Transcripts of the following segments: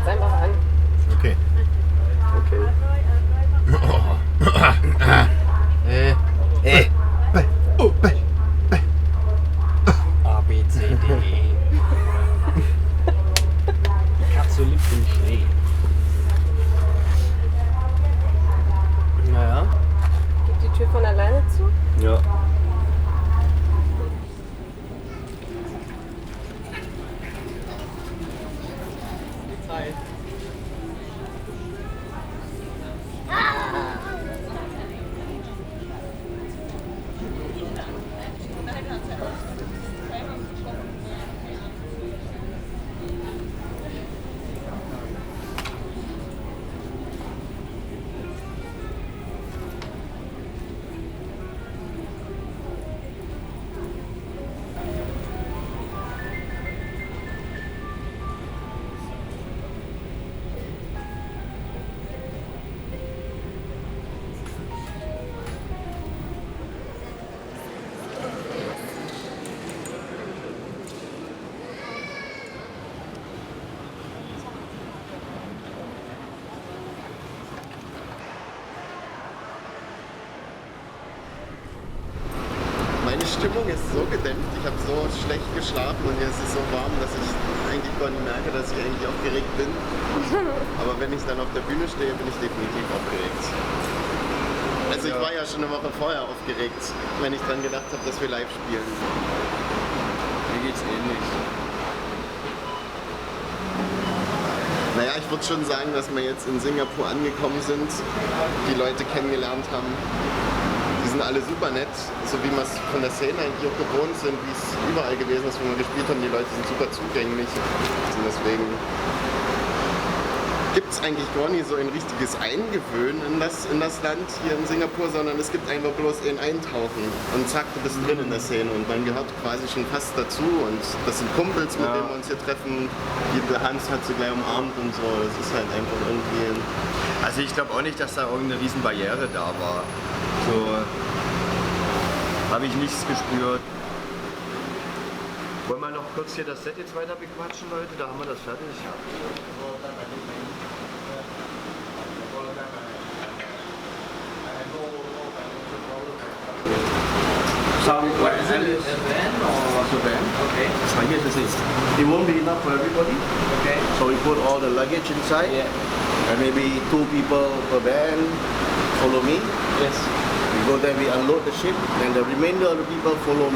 jetzt einfach an. Okay. A, B, C, D, E. Die Katze liegt im Schnee. Naja. Geht die Tür von alleine zu? Ja. Die Zeit. Meine Stimmung ist so gedämpft, ich habe so schlecht geschlafen und jetzt ist es so warm, dass ich eigentlich gar nicht merke, dass ich eigentlich aufgeregt bin. Aber wenn ich dann auf der Bühne stehe, bin ich definitiv aufgeregt. Also ich war ja schon eine Woche vorher aufgeregt, wenn ich dran gedacht habe, dass wir live spielen. Mir geht's ähnlich. Naja, ich würde schon sagen, dass wir jetzt in Singapur angekommen sind, die Leute kennengelernt haben. Die sind alle super nett, so wie wir es von der Szene eigentlich auch gewohnt sind, wie es überall gewesen ist, wo wir gespielt haben. Die Leute sind super zugänglich und deswegen gibt es eigentlich gar nicht so ein richtiges Eingewöhnen in das Land hier in Singapur, sondern es gibt einfach bloß ein Eintauchen und zack, du bist drin in der Szene und man gehört quasi schon fast dazu und das sind Kumpels, mit denen wir uns hier treffen. Der Hans hat sie gleich umarmt und so, das ist halt einfach irgendwie... Also ich glaube auch nicht, dass da irgendeine riesen Barriere da war. So habe ich nichts gespürt. Wollen wir noch kurz hier das Set jetzt weiter bequatschen, Leute? Da haben wir das fertig. What is it? A van or a van? Okay. Das war hier, das ist. It won't be enough for everybody. Okay. So we put all the luggage inside. Yeah. And maybe 2 people per van follow me. Yes. We go there, we unload the ship, and the remainder of the people follow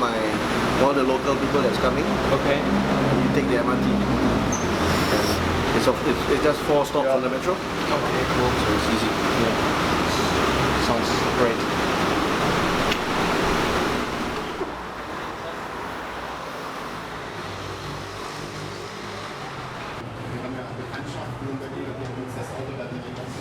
all the local people that's coming. Okay. And you take the MRT. It's just 4 stops on the metro. Okay, cool. So it's easy. Yeah. Sounds great. Wir haben ja Bekanntschaften in Berlin, die uns das Auto dann in die ganze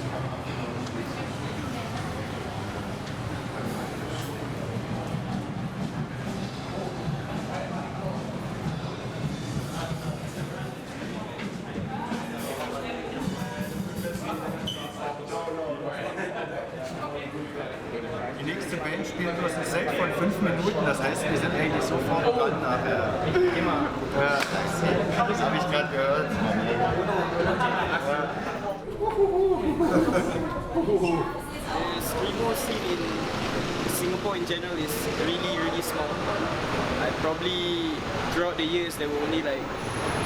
Die nächste Band spielt bloß ein Set von 5 Minuten, das heißt, wir sind eigentlich sofort dran nachher. Immer. Das habe ich gerade gehört. The screamo scene in Singapore in general is really small. I probably throughout the years there were only like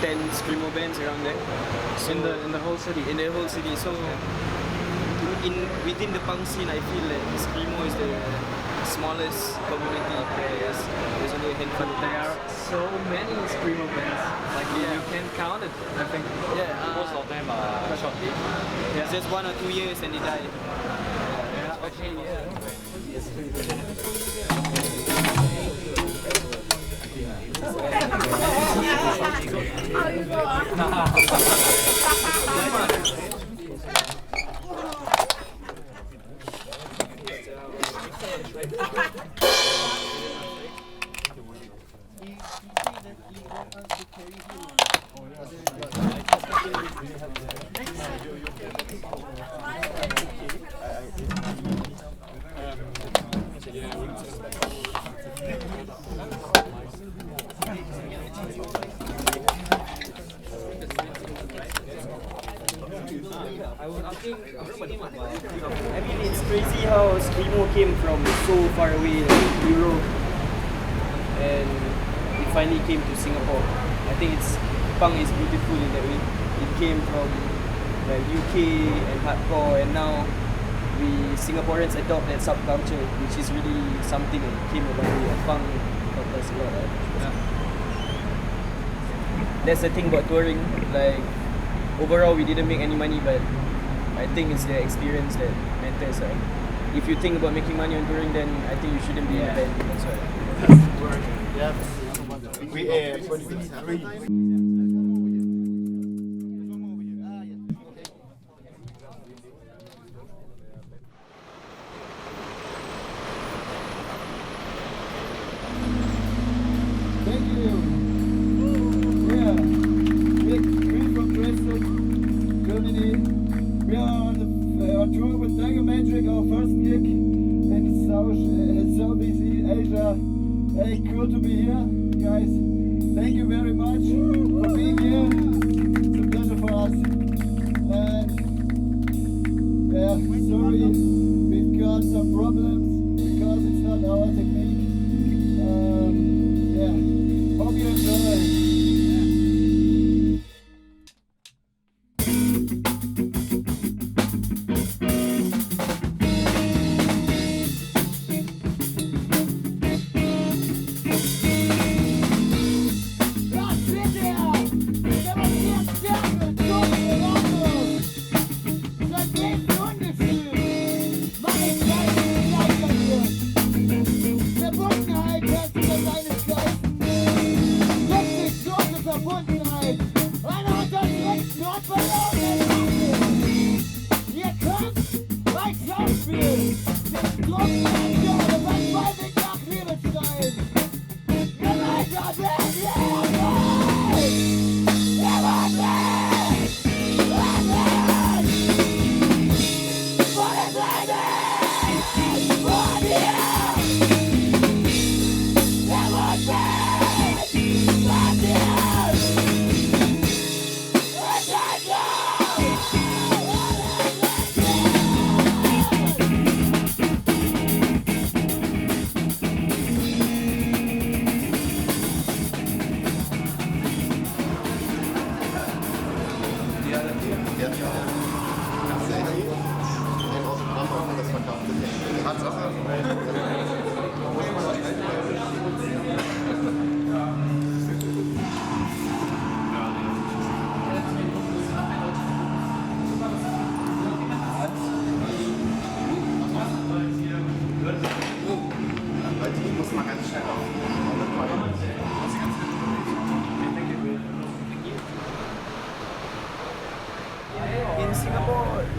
10 screamo bands around there. So in the whole city. In the whole city. So within the punk scene, I feel that screamo is the smallest community. There's only a handful. There are so many screamo bands. Like you can count it. I think. Yeah. Most of them are short-lived. Yeah. It's just 1 or 2 years and they die. Yeah. Okay. Yeah. I mean, it's crazy how Screamo came from so far away, like Europe, and it finally came to Singapore. I think punk is beautiful in that way. It came from like UK and hardcore, and now we Singaporeans adopt that subculture, which is really something that came about way. Punk helped us a lot. Right? Yeah. That's the thing about touring. Like overall, we didn't make any money, but I think it's the experience that matters. Right? If you think about making money on touring, then I think you shouldn't be in a band. That's right. Yeah. We 43. Aishah, hey, cool to be here, guys. Thank you very much for being here. It's a pleasure for us. And yeah, sorry, we've got some problems because it's not our technique. Yeah, hope you enjoy.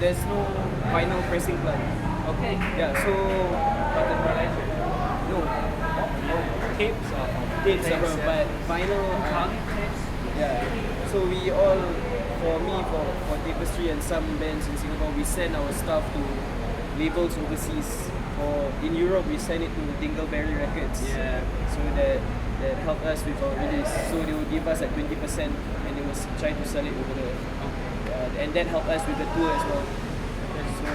There's no final pressing plant. Okay. Yeah, so no. Tapes but vinyl yeah. So we all for Tapestry and some bands in Singapore, we send our stuff to labels overseas. Or in Europe we send it to Dingleberry Records. Yeah. So that helped us with our release. So they would give us like 20% and they will try to sell it over there. And that helped us with the tour as well. So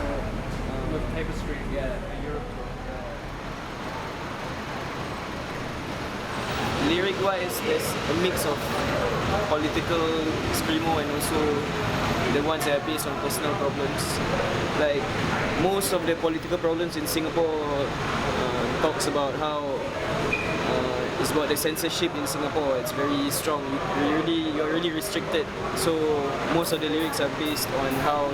with Tapestry, yeah, Europe tour. Lyric-wise, there's a mix of political screamo and also the ones that are based on personal problems. Like most of the political problems in Singapore talks about how it's about the censorship in Singapore. It's very strong. You're really restricted. So most of the lyrics are based on how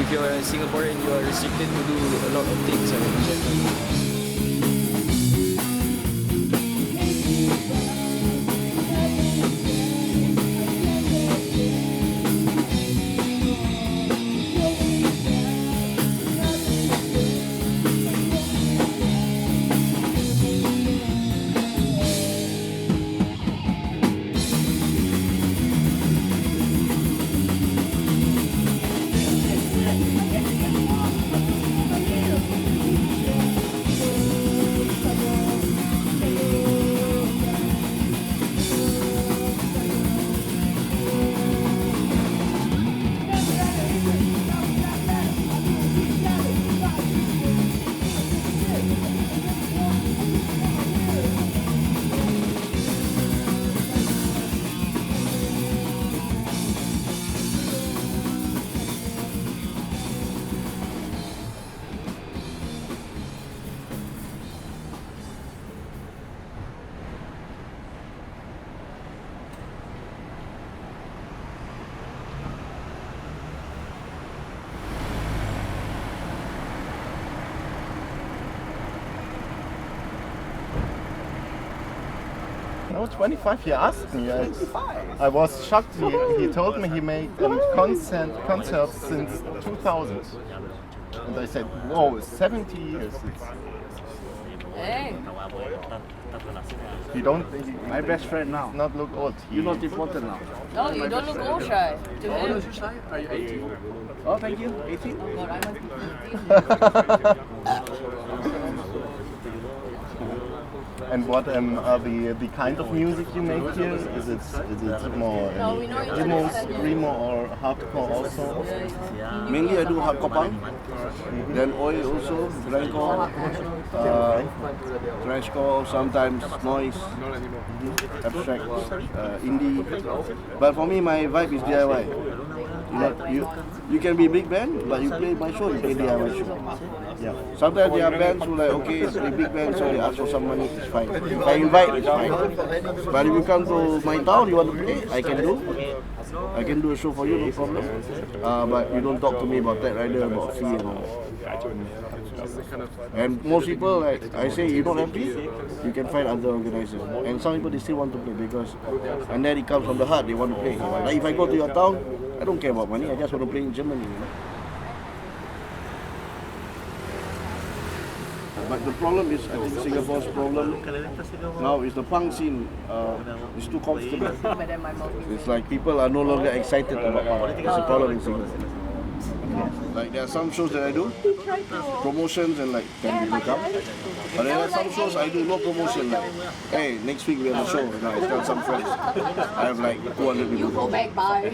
if you're a Singaporean, you are restricted to do a lot of things. No, 25. He asked me. I was shocked. He told me he made concerts since 2000. And I said, whoa, 70 years. Hey. You don't. My best friend now. Not look old. You're not important now. No, you don't look old, Shai. To How old him. is you, Shai? Are you 18? Oh, thank you. 18? God, I might be 15. And what are the kind of music you make here? Is it more No, we know each emo, other. screamo, or hardcore also? Mainly I do hardcore punk. Then oi also, grindcore, thrashcore, sometimes noise, abstract, indie. But for me, my vibe is DIY. You can be a big band, but you play my show, you play DIY show. Yeah. Sometimes there are bands who like, okay, it's a big band, so they ask for some money, it's fine. If I invite, it's fine. But if you come to my town, you want to play, I can do a show for you, no problem. But you don't talk to me about that, rather about fee and all. And most people, like I say, you're not happy, you can find other organizers. And some people, they still want to play because, and then it comes from the heart, they want to play. Like if I go to your town, I don't care about money, I just want to play in Germany. But the problem is, I think Singapore's problem now is the punk scene is too comfortable. It's like people are no longer excited about punk. That's a problem in Singapore. Like there are some shows that I do, promotions and like 10 people come. But there are some shows I do no promotion, like, hey, next week we have a show. And I tell some friends, I have like 200 people. You go back, bye.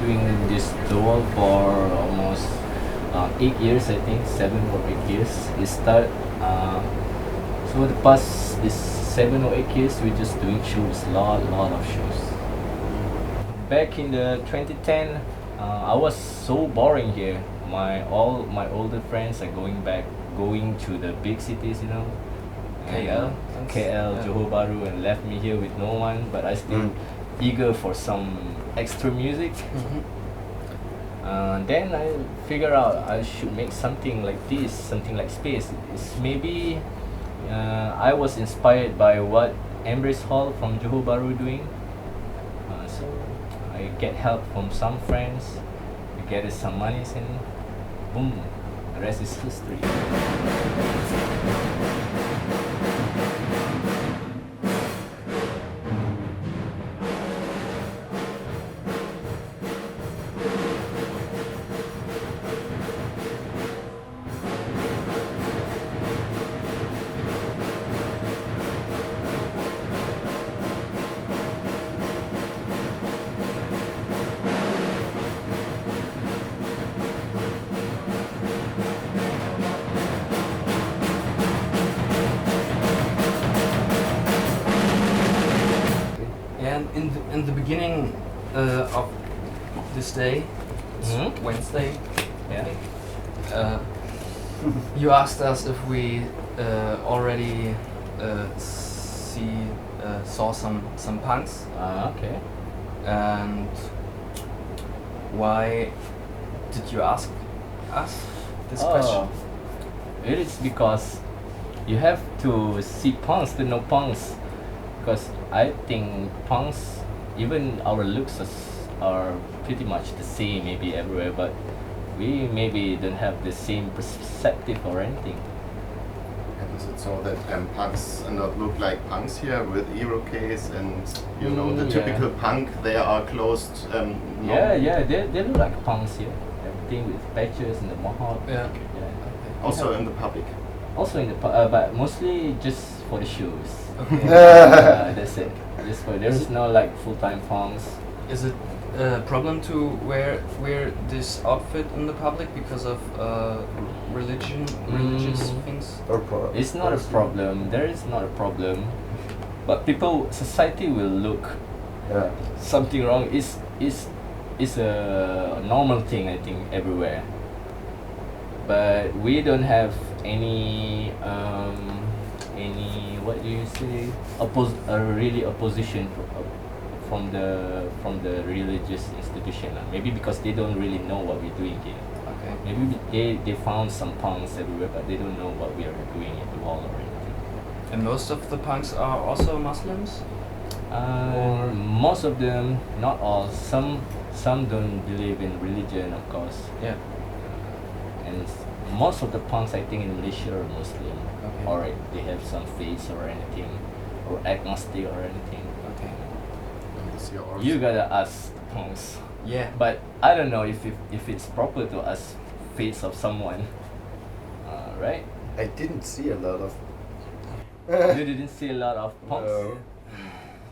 Doing this tour for almost 8 years, I think, 7 or 8 years. It started, so the past is 7 or 8 years, we're just doing shows, lot of shows. Back in the 2010, I was so boring here. All my older friends are going to the big cities, you know. KL, Johor, Bahru, and left me here with no one, but I still eager for some extra music. Then I figure out I should make something like this, something like Space. It's maybe I was inspired by what Embrace Hall from Johor Bahru doing. So I get help from some friends, we get some money, and boom, the rest is history. In the beginning of this day, Wednesday, you asked us if we already saw some punks. Okay. And why did you ask us this question? It is because you have to see punks to know punks. Because I think punks, even our looks are pretty much the same maybe everywhere, but we maybe don't have the same perspective or anything. And is it so that punks not look like punks here with irokes and you know the typical punk, they are closed? They look like punks here. Everything with patches and the mohawk. Also in the public. Also in the but mostly just for the shows. Okay. That's it. Just for there's no like full-time punks. Is it a problem to wear this outfit in the public because of religious things? It's not a problem. There is not a problem, but society will look something wrong. It's a normal thing, I think, everywhere. But we don't have any what do you say, really opposition from the religious institution. Maybe because they don't really know what we're doing here. Okay. Maybe they found some punks everywhere, but they don't know what we are doing at the wall or anything. And most of the punks are also Muslims? Most of them, not all. Some don't believe in religion, of course. Yeah. And most of the punks, I think, in Malaysia are Muslim, Okay. or they have some faith or anything, or agnostic or anything. Okay. You gotta ask the punks. Yeah. But I don't know if it's proper to ask faith of someone, right? I didn't see a lot of. You didn't see a lot of punks. No.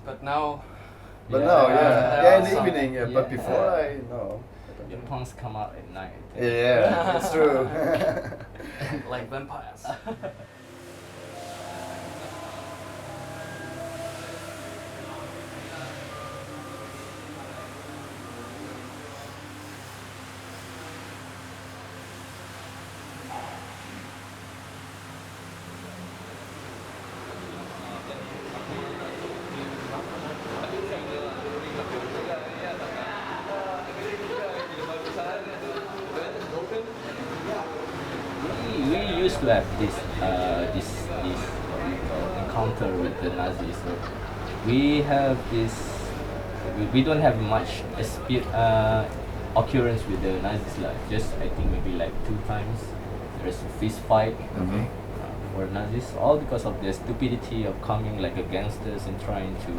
But now, But Yeah, now, there yeah, in are the some- evening. Yeah. But before, I no. The punks come out at night. I think. Yeah, it's true. like vampires. We used to have this what we call encounter with the Nazis. So we have this. We don't have much occurrence with the Nazis. Like just I think maybe like 2 times. There's a fist fight for Nazis, all because of the stupidity of coming like a gangsters and trying to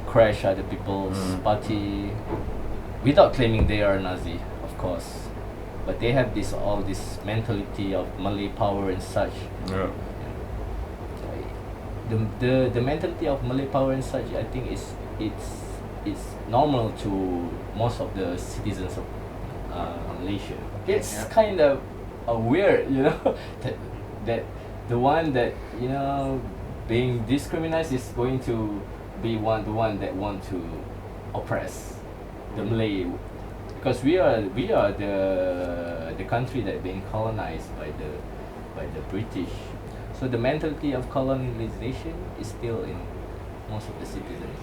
crash other people's party without claiming they are Nazi, of course. But they have this mentality of Malay power and such. Yeah. The mentality of Malay power and such, I think it's normal to most of the citizens of Malaysia. It's kind of weird, you know, that the one that being discriminated is going to be the one that want to oppress the Malay. Because we are the country that being colonized by the British, so the mentality of colonization is still in most of the citizens.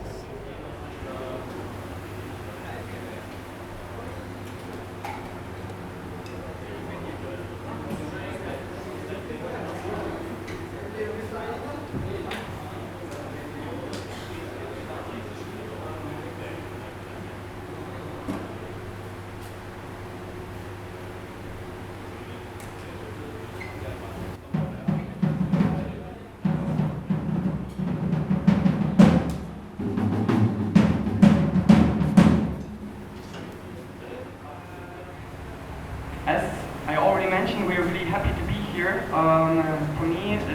As I already mentioned, we're really happy to be here. For me, it's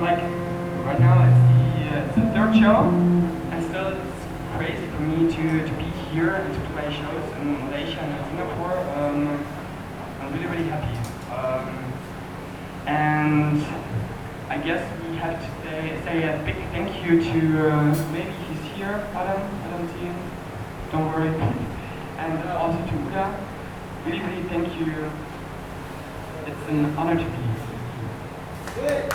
like right now it's the 3rd show, and still it's crazy for me to be here and to play shows in Malaysia and Singapore. I'm really happy. And I guess we have to say a big thank you to maybe he's here, Adam T. Don't worry, and also to Udah. Really thank you. It's an honor to be here.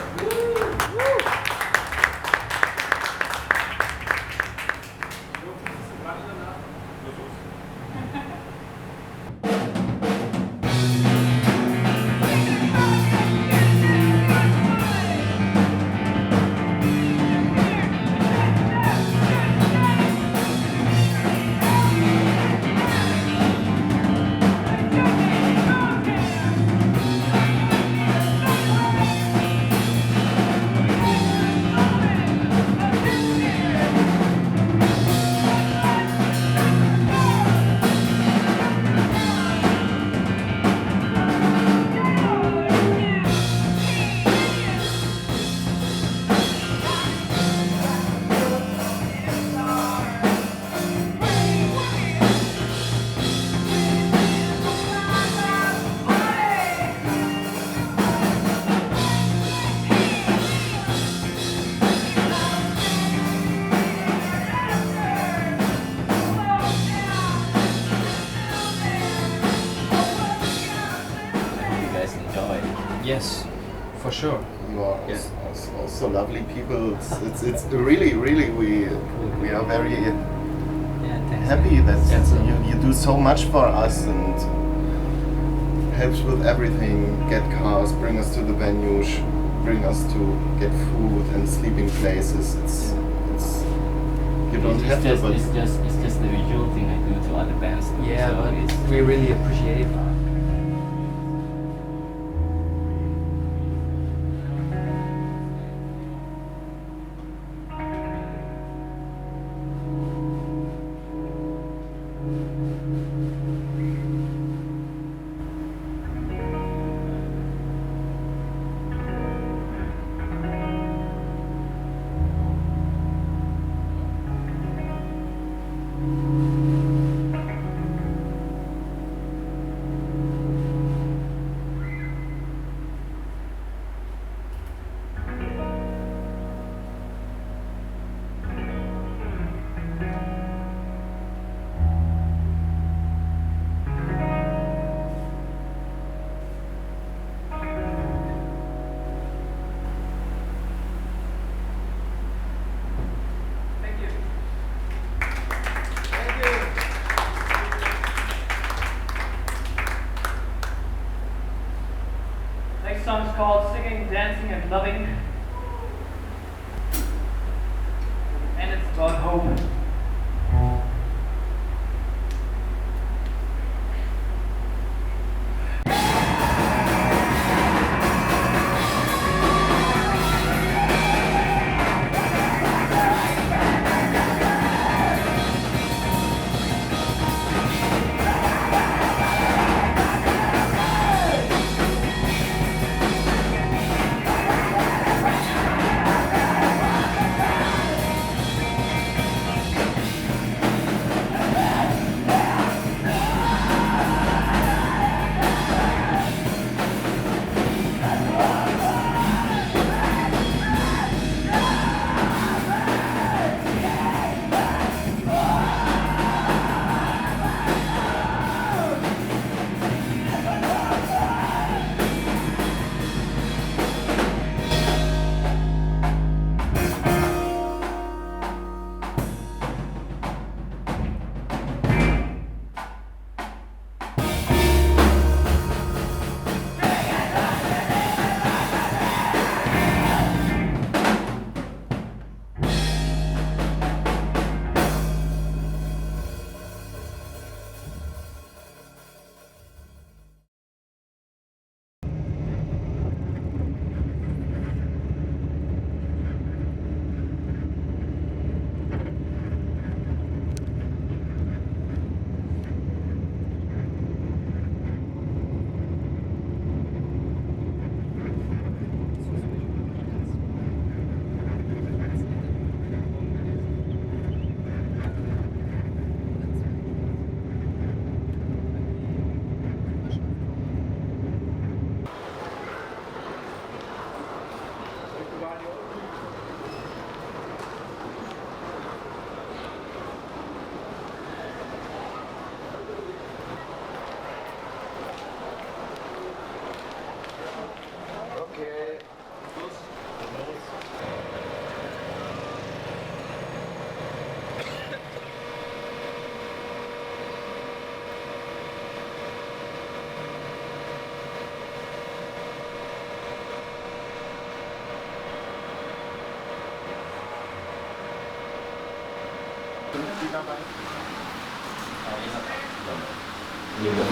Sure. You are also lovely people. It's really we are very happy that you do so much for us and helps with everything. Get cars, bring us to the venue, bring us to get food and sleeping places. It's you don't have to. But It's just the visual thing I do to other bands. Yeah, so but we really appreciate it. Next song is called Singing, Dancing and Loving. And it's about hope.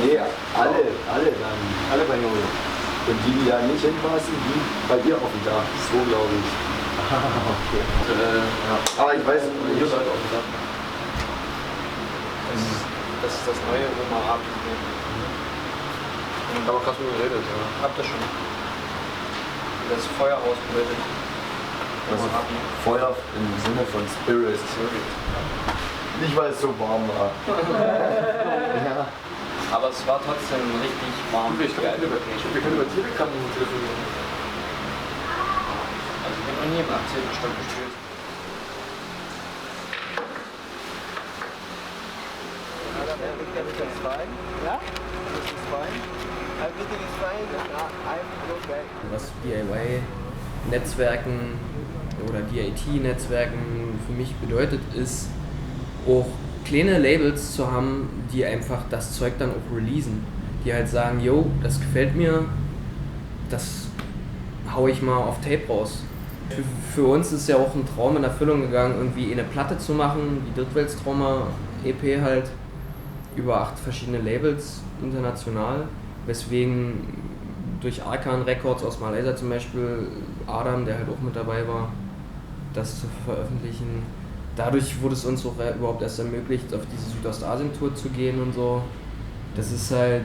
Nee, alle bei Yoyo. Und die da nicht hinpassen, die bei dir auf dem Dach. So glaube ich. Okay. Aber ich weiß, ihr seid auf dem Dach. Das ist das neue RUMAH. Aber krass mit geredet, ja. Habt ihr schon? Das Feuer ausgebildet. Also Feuer im Sinne von Spirit. Nicht weil es so warm war. Ja. Aber es war trotzdem richtig warm. Wir können über Telegram telefonieren. Also ich bin noch nie im 18. Stock gespielt. Ja? Das ist fein. everything is fine, then I will go back. Was DIY-Netzwerken oder DIT-Netzwerken für mich bedeutet, ist auch kleine Labels zu haben, die einfach das Zeug dann auch releasen. Die halt sagen, yo, das gefällt mir, das hau ich mal auf Tape raus. Für uns ist ja auch ein Traum in Erfüllung gegangen, irgendwie eine Platte zu machen, die Drittwelttrauma EP halt, über 8 verschiedene Labels international, weswegen durch Arkan Records aus Malaysia zum Beispiel, Adam, der halt auch mit dabei war, das zu veröffentlichen. Dadurch wurde es uns auch überhaupt erst ermöglicht, auf diese Südostasien-Tour zu gehen und so. Das ist halt,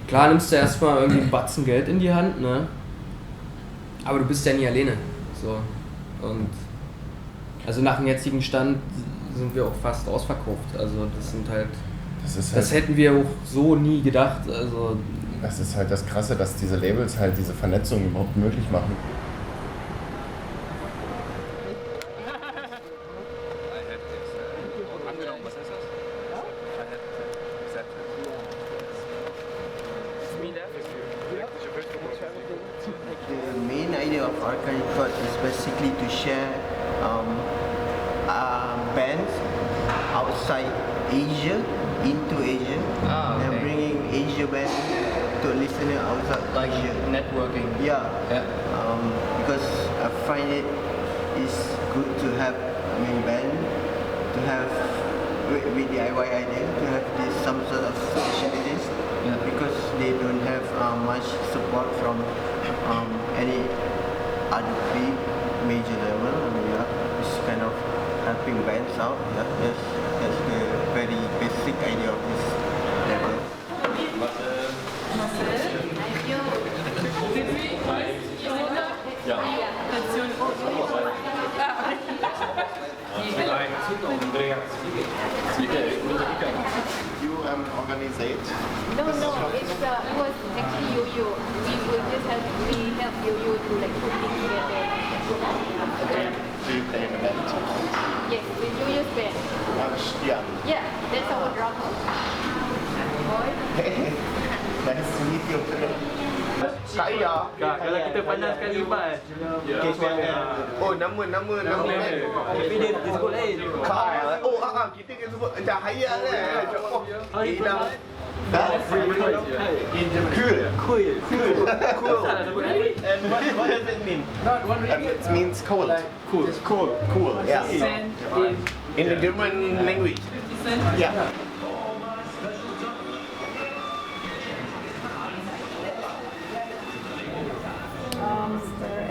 klar nimmst du erstmal irgendwie einen Batzen Geld in die Hand, ne? Aber du bist ja nie alleine. So. Und also nach dem jetzigen Stand sind wir auch fast ausverkauft. Also das sind halt, das hätten wir auch so nie gedacht. Also das ist halt das Krasse, dass diese Labels halt diese Vernetzung überhaupt möglich machen. The main idea of Arkan Records is basically to share bands outside Asia into Asia and bringing Asia bands to a listener outside like Asia. Networking. Yeah. Because I find it is good to have band to have with DIY idea to have this some sort of specialist because they don't have much support from any other big major level. It's kind of helping bands out. That's the very basic idea of this level. You organize it? No, it was actually Yoyo. We help Yoyo to like put things together. Okay. Do you play in a band? Yes, with Yoyo's band. Shh Diam. Yeah, that's our drummer. Nice to meet you. Saya. Kalau kita pandang sekali lipat. Oh, nama. Tapi dia sebut lain. KL. Oh, kita kan sebut macam hayal kan. Oh, hilang. Cool. And what does it mean? It means cold. Cool. Yeah. In the German language. Yeah.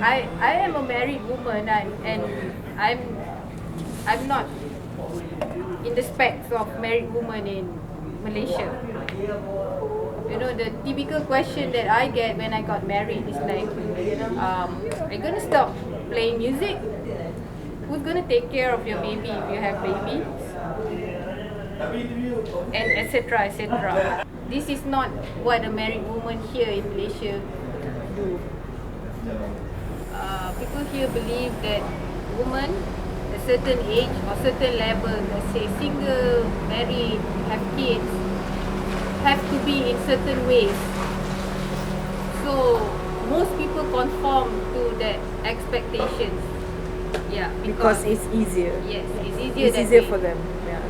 I am a married woman and I'm not in the specs of married woman in Malaysia. You know, the typical question that I get when I got married is like, are you gonna stop playing music? Who's gonna take care of your baby if you have babies? And etc. etc. This is not what a married woman here in Malaysia do. People here believe that women a certain age or certain level, let's say single, married, have kids, have to be in certain ways. So most people conform to that expectations. Yeah, because it's easier. Yes, it's It's easier for them. Yeah.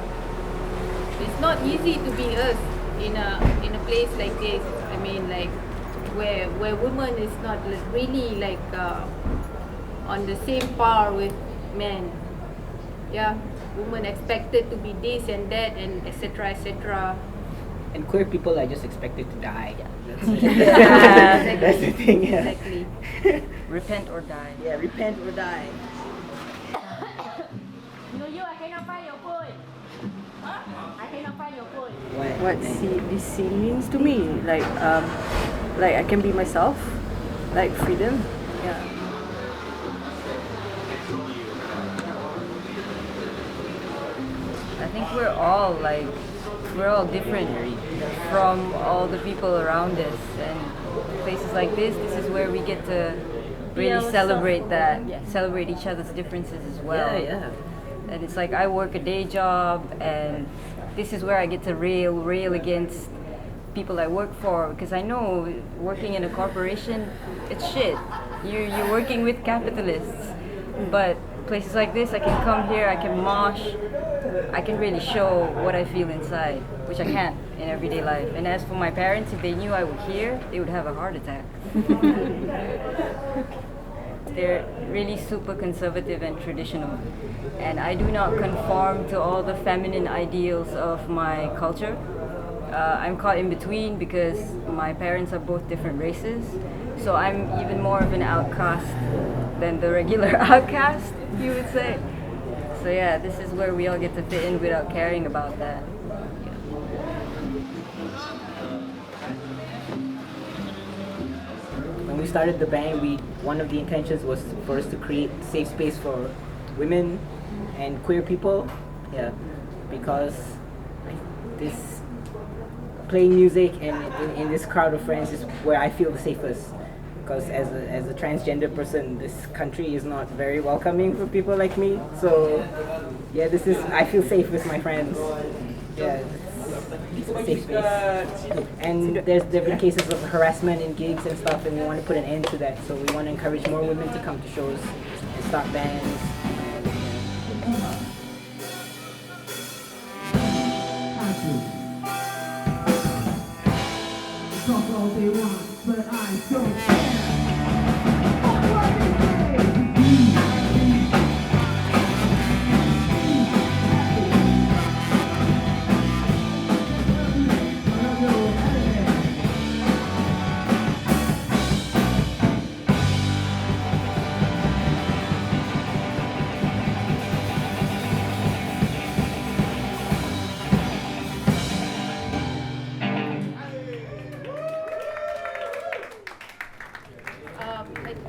It's not easy to be us in a place like this. I mean, like where women is not really like on the same par with men. Yeah, women expected to be this and that and etc. etc. And queer people are just expected to die. That's it. Exactly. That's the thing. Yeah. Exactly. Repent or die. Yeah, repent or die. Yoyo, I cannot find your phone. I cannot find your phone. What this scene means to me, like I can be myself, like freedom. Yeah. I think we're all different from all the people around us, and places like this is where we get to really celebrate that, celebrate each other's differences as well. Yeah. And it's like I work a day job, and this is where I get to rail against people I work for, because I know working in a corporation, it's shit. You're working with capitalists. But places like this, I can come here, I can mosh, I can really show what I feel inside, which I can't in everyday life. And as for my parents, if they knew I would here, they would have a heart attack. They're really super conservative and traditional. And I do not conform to all the feminine ideals of my culture. I'm caught in between because my parents are both different races. So I'm even more of an outcast than the regular outcast, you would say. So yeah, this is where we all get to fit in without caring about that. When we started the band, one of the intentions was for us to create a safe space for women and queer people. Yeah, because this playing music and in this crowd of friends is where I feel the safest. Because as a transgender person, this country is not very welcoming for people like me. So yeah, I feel safe with my friends. Yeah, it's a safe space. And there've been cases of harassment in gigs and stuff, and we want to put an end to that. So we want to encourage more women to come to shows and start bands. Talk all they want, but I don't care.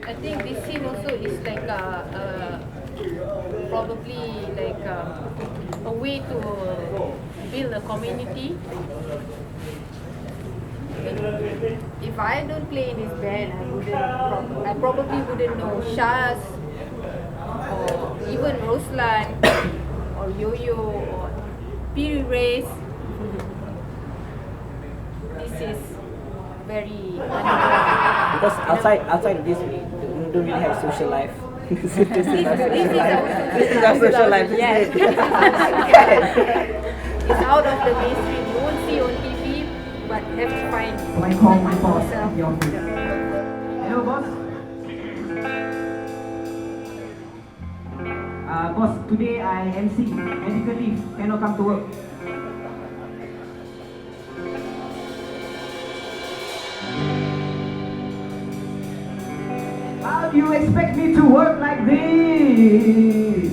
I think this scene also is like probably like a way to build a community. If I don't play in this band, I probably wouldn't know Shaze or even Roslan or Yoyo or Piri Reis. This is very because outside of this, we don't really have social life. This is our social life. Yes. It's out of the mainstream. You won't see on TV, but have to find. I call my boss. Hello, boss. Boss, today I MC. Medical leave. Cannot come to work. How do you expect me to work like this?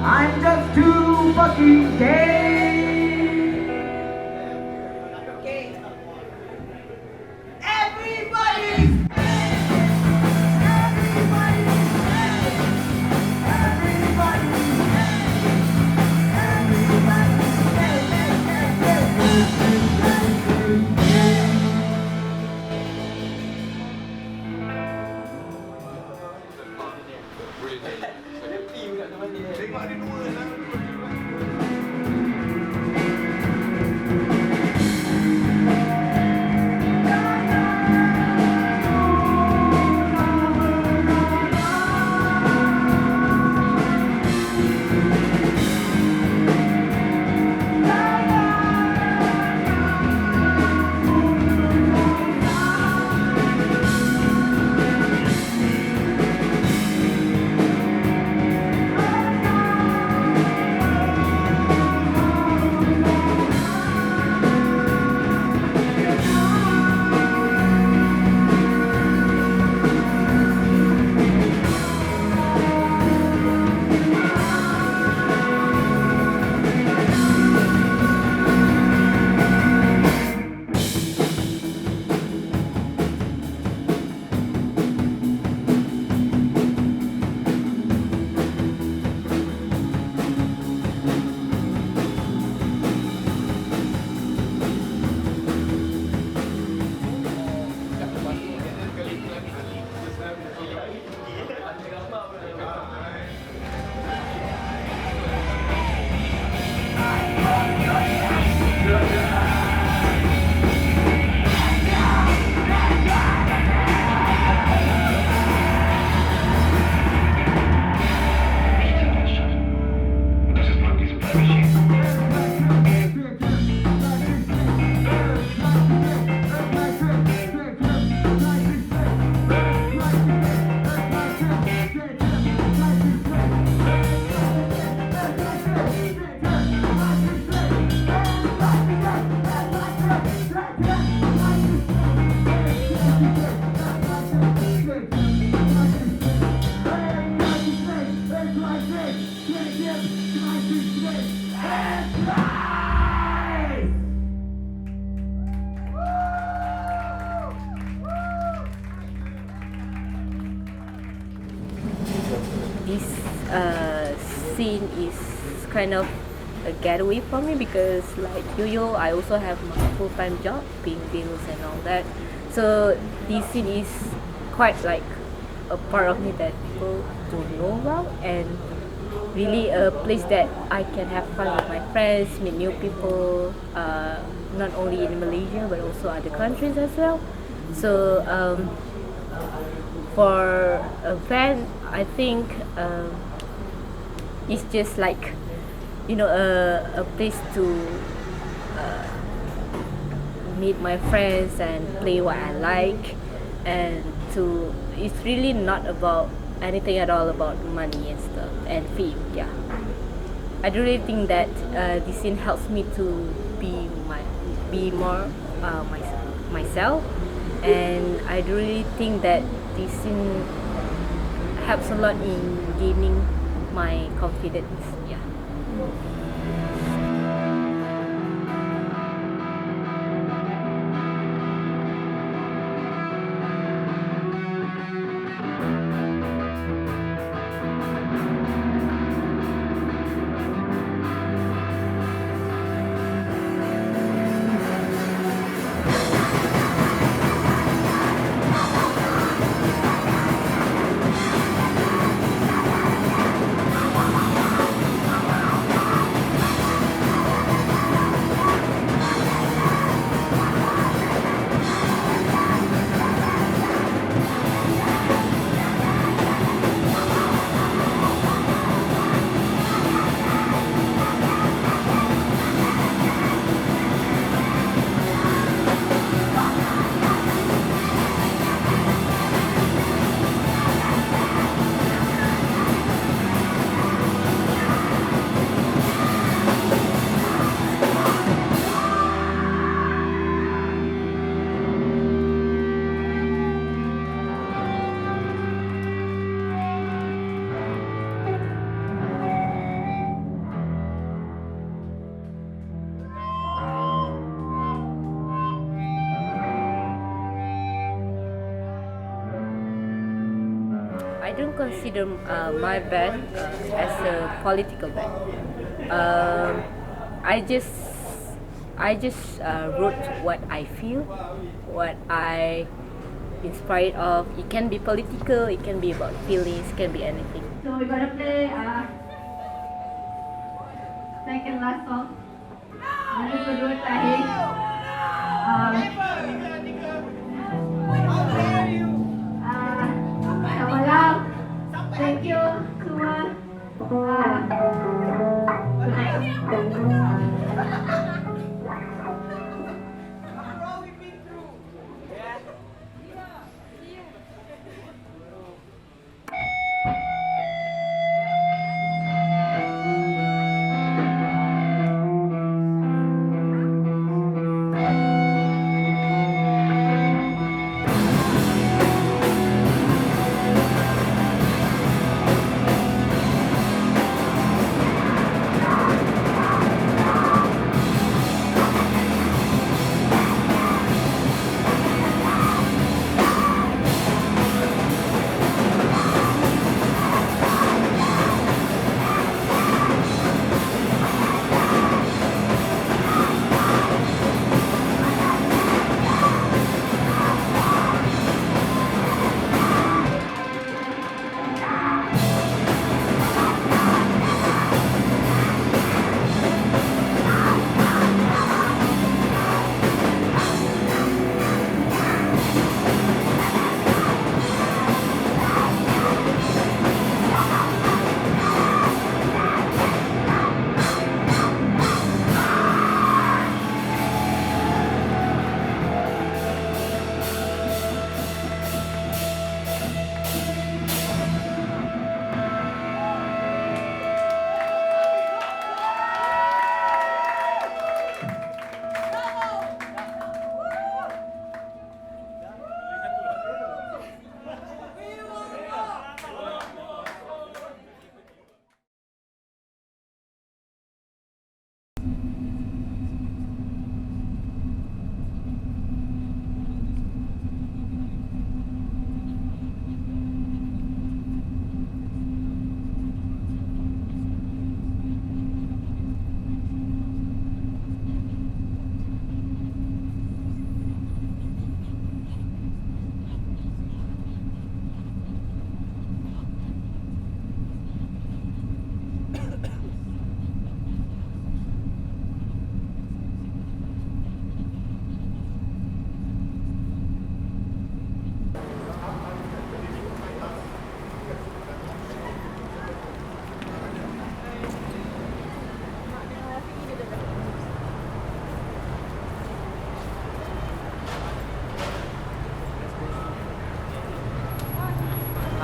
I'm just too fucking gay. Okay. Everybody's this scene is kind of a getaway for me because like Yoyo, I also have my full-time job, paying bills and all that. So this scene is quite like a part of me that people don't know about, and really a place that I can have fun with my friends, meet new people, not only in Malaysia but also other countries as well. So for a band, I think it's just like, you know, a place to meet my friends and play what I like, and to it's really not about anything at all about money and stuff and fame. Yeah, I do really think that this scene helps me to be more myself, and I do really think that this scene helps a lot in gaining my confidence. Yeah. I don't consider my band as a political band. I just wrote what I feel, what I inspired of. It can be political, it can be about feelings, it can be anything. So we're gonna play second last song. Lagu kedua terakhir. Selamat malam. Thank you semua. Good night.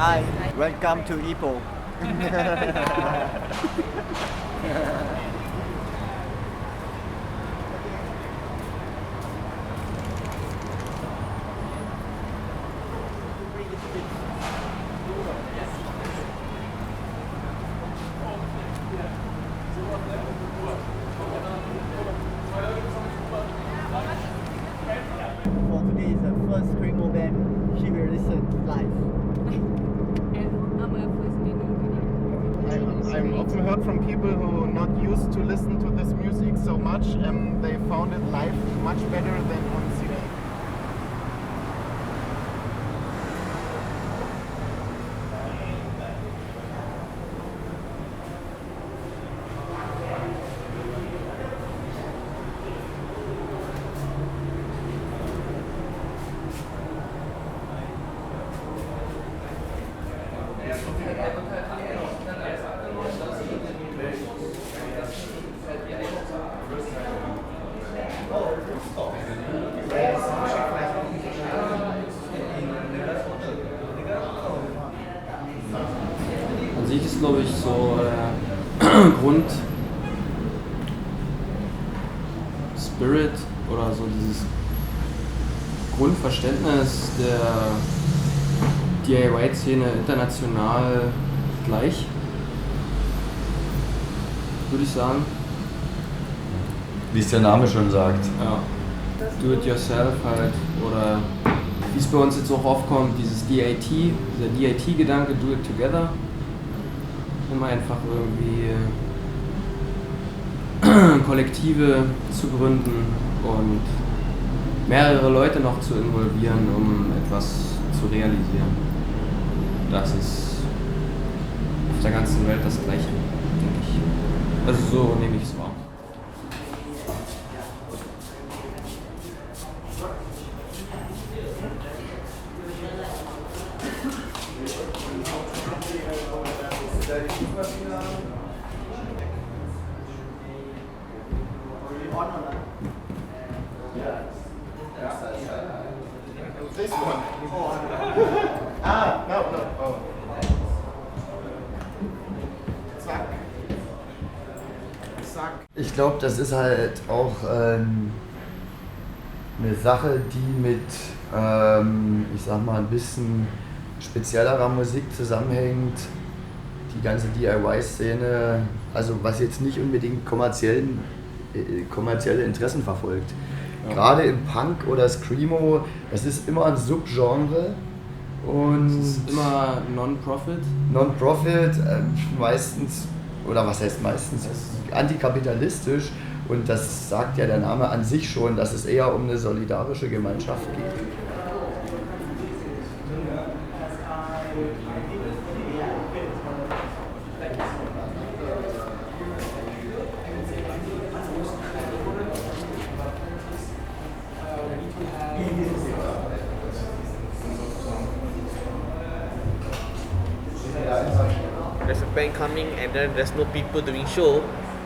Hi, welcome to Ipoh. For today is the first screamo band she will listen live. I'm often heard from people who not used to listen to this music so much, and they found it live much better than on CD. An sich ist, glaube ich, so Grund Spirit oder so dieses Grundverständnis der DIY-Szene international gleich, würde ich sagen. Wie es der Name schon sagt. Ja. Do it yourself halt, oder wie es bei uns jetzt auch aufkommt, dieser DIT-Gedanke, do it together, um einfach irgendwie Kollektive zu gründen und mehrere Leute noch zu involvieren, um etwas zu realisieren. Das ist auf der ganzen Welt das Gleiche, denke ich. Also so nehme ich es wahr. This one. No. Oh. Zack. Ich glaube, das ist halt auch eine Sache, die mit, ich sag mal, ein bisschen speziellerer Musik zusammenhängt. Die ganze DIY-Szene, also was jetzt nicht unbedingt kommerzielle Interessen verfolgt. Ja. Gerade im Punk oder Screamo, das ist immer ein Subgenre. Und es ist immer Non-Profit? Non-Profit, meistens, oder was heißt meistens, antikapitalistisch. Und das sagt ja der Name an sich schon, dass es eher um eine solidarische Gemeinschaft geht. There's a band coming and then there's no people doing show,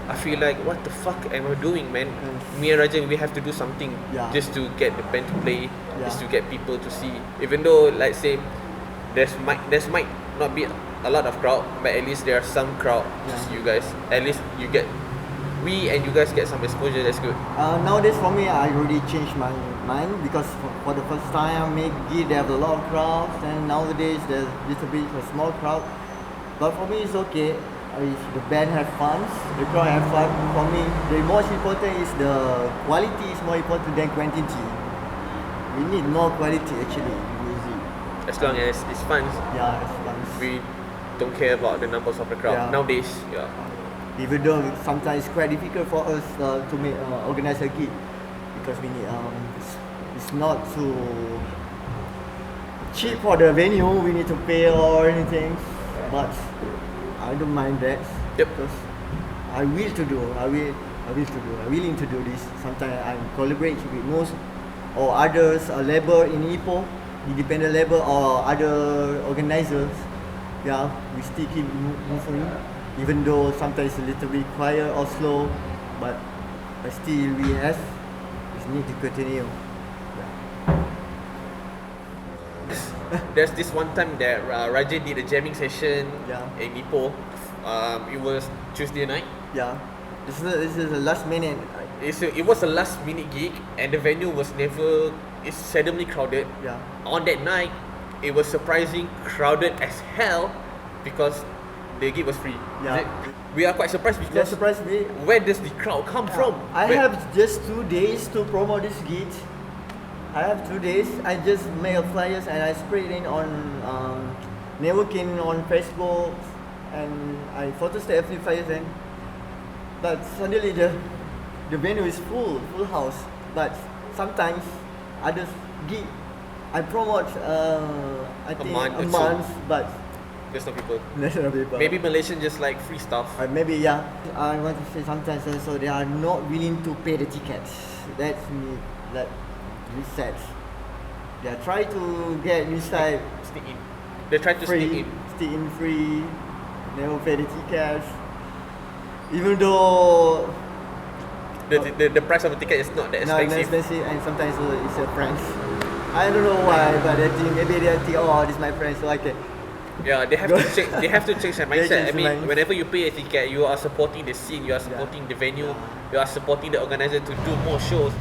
I feel like, what the fuck am I doing, man? Me and Rajan, we have to do something just to get the band to play, just to get people to see. Even though, like say, there's might not be a lot of crowd, but at least there are some crowd to see you guys. At least we and you guys get some exposure. That's good. Nowadays, for me, I already changed my mind because for the first time, maybe there are a lot of crowds, and nowadays there's a little bit of a small crowd. But for me, it's okay. If the band have fun, the crowd have fun. For me, the most important is the quality is more important than quantity. We need more quality actually in music. As long as it's fun. Yeah, it's fun. We don't care about the numbers of the crowd nowadays. Yeah. Even though sometimes it's quite difficult for us to make organize a gig because we need it's not too cheap for the venue. We need to pay or anything, but I don't mind that because I'm willing to do this. Sometimes I collaborate with most or others, a label in Ipoh, independent label or other organizers. Yeah, we still keep moving, even though sometimes it's a little bit quiet or slow, but still we need to continue. there's this one time that Raja did a jamming session in Ipoh. It was Tuesday night. Yeah. This is a last minute. It was a last minute gig, and the venue was never. It's seldomly crowded. Yeah. On that night, it was surprising crowded as hell because the gig was free. Yeah. We are quite surprised because where does the crowd come from? I have just 2 days to promote this gig. I have 2 days. I just made flyers and I spread it on networking on Facebook, and I photostat every flyers and. But suddenly the venue is full house. But sometimes others gig I promote I think a month, but there's no people. There's no people. Maybe Malaysian just like free stuff. Maybe yeah. I want to say sometimes also they are not willing to pay the tickets. That's me. That really sad. They are trying to get inside. Sneak in. They try to sneak in. Sneak in free. Never pay the tickets. Even though the price of a ticket is not that expensive. Not expensive, and sometimes it's a friends. I don't know why, but they think maybe they think, oh, this is my friend, so I can. Yeah, they have to change. They have to change their mindset. I mean, whenever you pay a ticket, you are supporting the scene, you are supporting the venue, you are supporting the organizer to do more shows.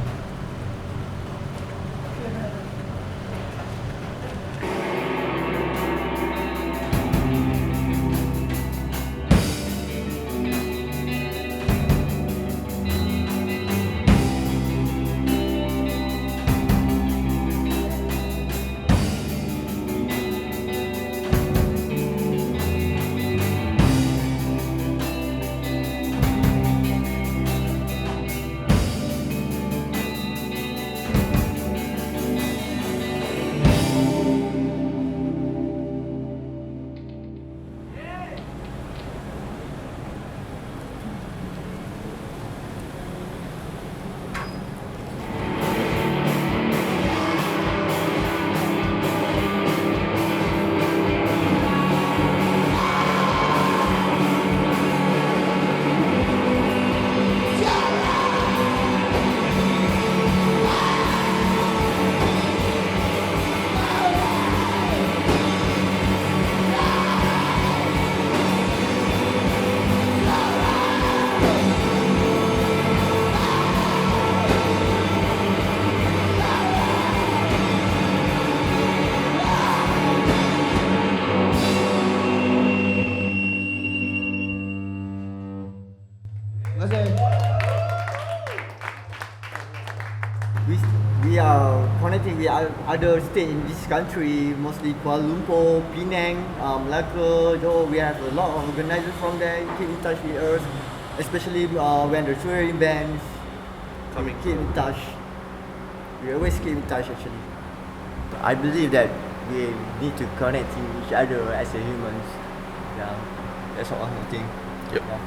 We are connecting with other states in this country, mostly Kuala Lumpur, Penang, Malacca, Johor. We have a lot of organizers from there. Keep in touch with us, especially when the touring bands keep in touch. We always keep in touch actually. I believe that we need to connect to each other as a humans. Yeah, that's what I think. Yep. Yeah.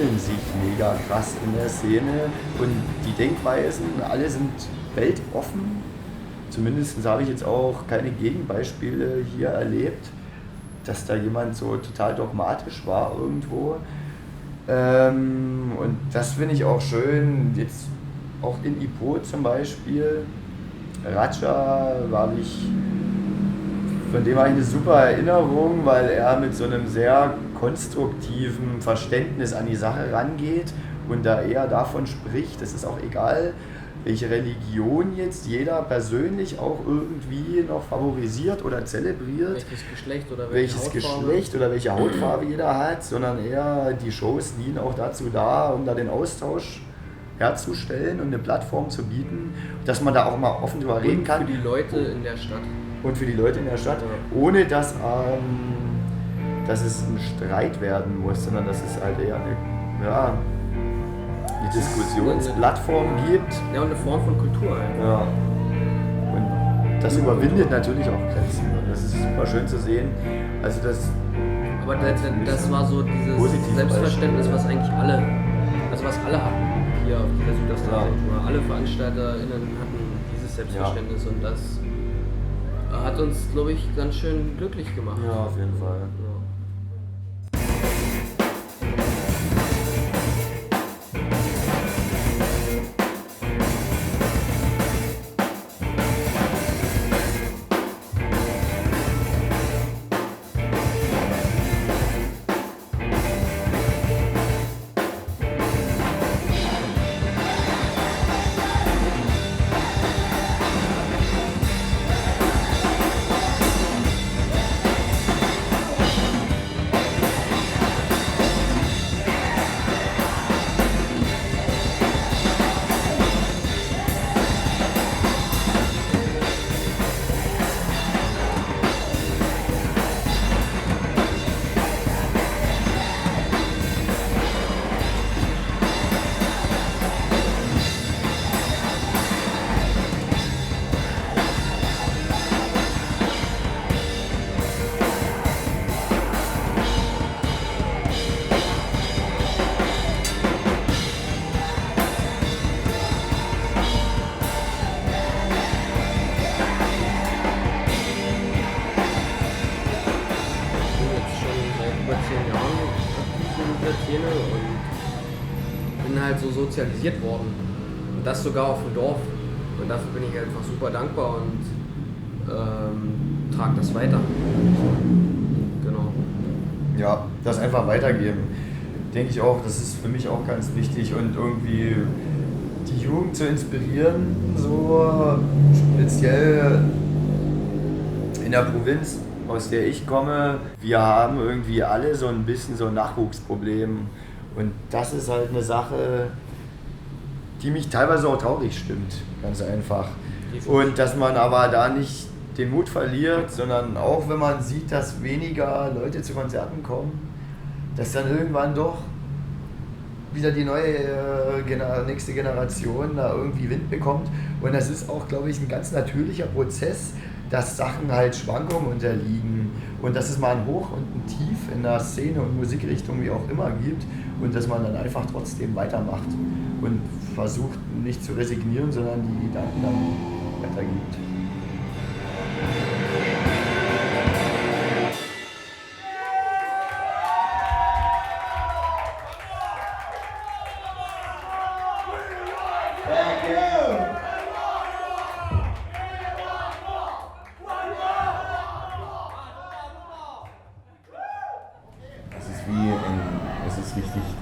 wandeln sich mega krass in der Szene und die Denkweisen, alle sind weltoffen. Zumindest habe ich jetzt auch keine Gegenbeispiele hier erlebt, dass da jemand so total dogmatisch war irgendwo. Und das finde ich auch schön, jetzt auch in Ipoh zum Beispiel. Raja von dem habe ich eine super Erinnerung, weil er mit so einem sehr konstruktiven Verständnis an die Sache rangeht und da eher davon spricht, es ist auch egal, welche Religion jetzt jeder persönlich auch irgendwie noch favorisiert oder zelebriert. Welches Geschlecht oder welche Hautfarbe jeder hat, sondern eher die Shows dienen auch dazu da, um da den Austausch herzustellen und eine Plattform zu bieten, dass man da auch mal offen drüber reden kann. Und für die Leute in der Stadt. Und für die Leute in der Stadt, ohne dass es ein Streit werden muss, sondern dass es halt eher eine Diskussionsplattform gibt. Ja, und eine Form von Kultur halt. Ja. Und das überwindet natürlich auch Grenzen. Und das ist super schön zu sehen. Also aber das war so dieses Selbstverständnis, was eigentlich alle hatten hier auf dieser Südostasien-Tour. Alle VeranstalterInnen hatten dieses Selbstverständnis und das hat uns, glaube ich, ganz schön glücklich gemacht. Ja, auf jeden Fall. Sozialisiert worden. Und das sogar auf dem Dorf. Und dafür bin ich einfach super dankbar und trage das weiter. Genau. Ja, das einfach weitergeben. Denke ich auch, das ist für mich auch ganz wichtig und irgendwie die Jugend zu inspirieren, so speziell in der Provinz, aus der ich komme. Wir haben irgendwie alle so ein bisschen so ein Nachwuchsproblem. Und das ist halt eine Sache, die mich teilweise auch traurig stimmt, ganz einfach. Und dass man aber da nicht den Mut verliert, sondern auch wenn man sieht, dass weniger Leute zu Konzerten kommen, dass dann irgendwann doch wieder die nächste Generation da irgendwie Wind bekommt. Und das ist auch, glaube ich, ein ganz natürlicher Prozess, dass Sachen halt Schwankungen unterliegen und dass es mal ein Hoch und ein Tief in der Szene und Musikrichtung wie auch immer gibt und dass man dann einfach trotzdem weitermacht und versucht nicht zu resignieren, sondern die Gedanken dann weitergibt.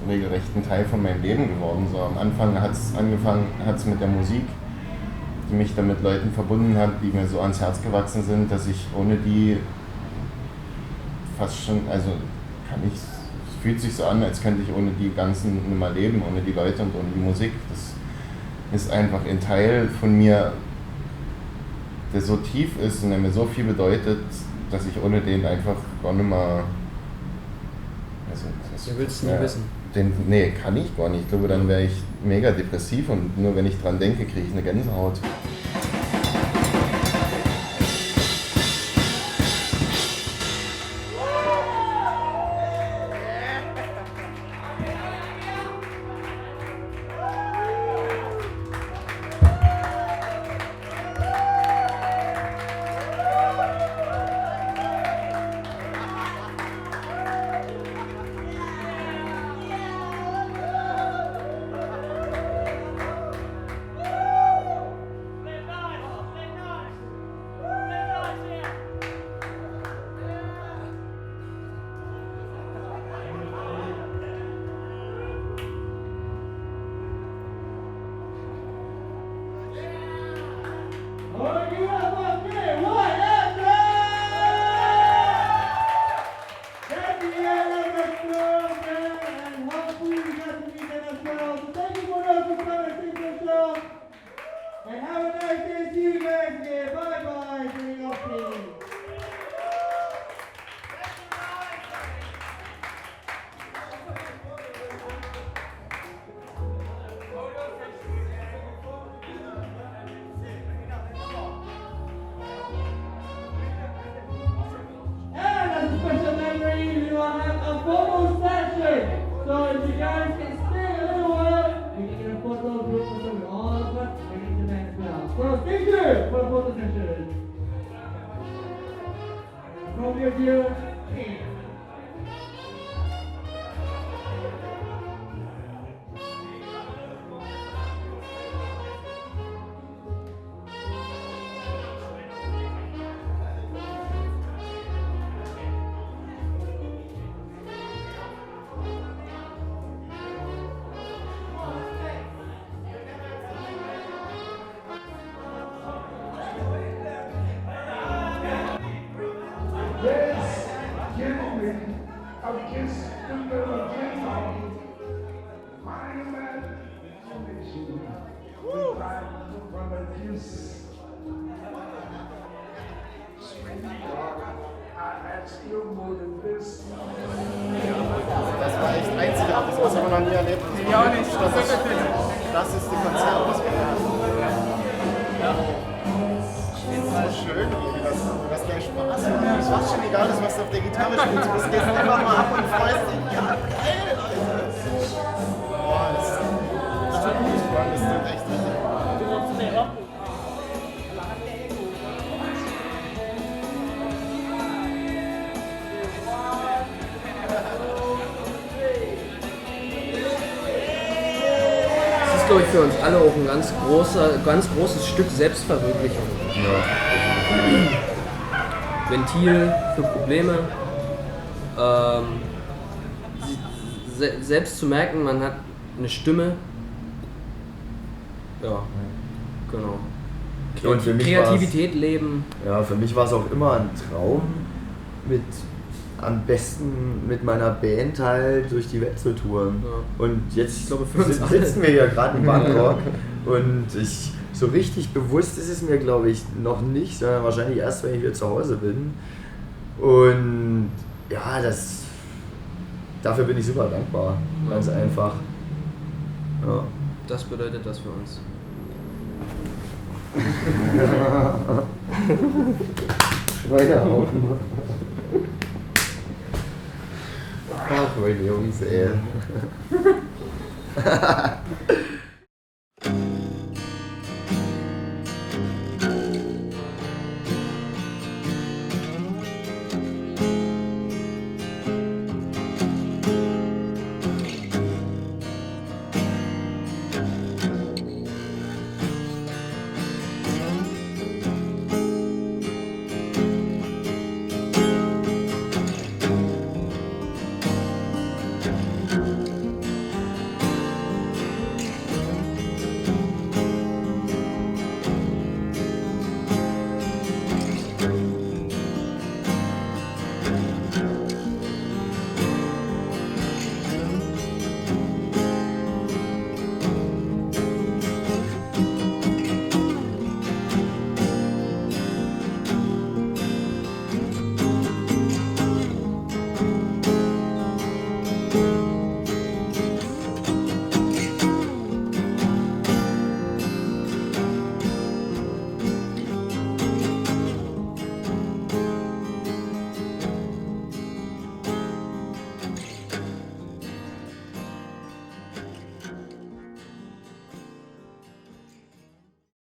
Regelrecht ein Teil von meinem Leben geworden. So, am Anfang hat es mit der Musik, die mich dann mit Leuten verbunden hat, die mir so ans Herz gewachsen sind, dass ich ohne die fast schon, also es fühlt sich so an, als könnte ich ohne die ganzen nicht mehr leben, ohne die Leute und ohne die Musik. Das ist einfach ein Teil von mir, der so tief ist und der mir so viel bedeutet, dass ich ohne den einfach gar nicht mehr... Du willst nie wissen. Nee, kann ich gar nicht. Ich glaube, dann wäre ich mega depressiv und nur wenn ich dran denke, kriege ich eine Gänsehaut. much for coming to the show. And have a nice day. See you guys again. Bye bye. Bring up team. And as a special memory, we will have a photo session. So if you guys can stay a little while, we can get a photo group photo with all of us and get the man as well. So stay tuned for a photo session. From your dear team. Das war echt einzigartig, das haben wir noch nie erlebt. Ja, auch nicht. Das ist das Konzert, was wir haben. Ja. Das ist so schön, du hast gleich Spaß. Es ist fast schon egal, was du auf der Gitarre spielst. Du gehst einfach mal ab und freust dich. Ja, geil, Alter. Boah, das tut richtig Spaß. Das tut echt richtig. Du kommst mehr rocken. Glaube ich, für uns alle auch ein ganz großes Stück Selbstverwirklichung. Ja. Ventil für Probleme. Selbst zu merken, man hat eine Stimme. Ja, genau. Und für mich Kreativität leben. Ja, für mich war es auch immer ein Traum, am besten mit meiner Band halt durch die Welt zu touren. Ja. Und jetzt sitzen wir ja gerade in Bangkok und so richtig bewusst ist es mir, glaube ich, noch nicht, sondern wahrscheinlich erst, wenn ich wieder zu Hause bin. Und ja, dafür bin ich super dankbar, ganz einfach. Ja. Das bedeutet das für uns. Weiter auf. Ach, meine Jungs, ey.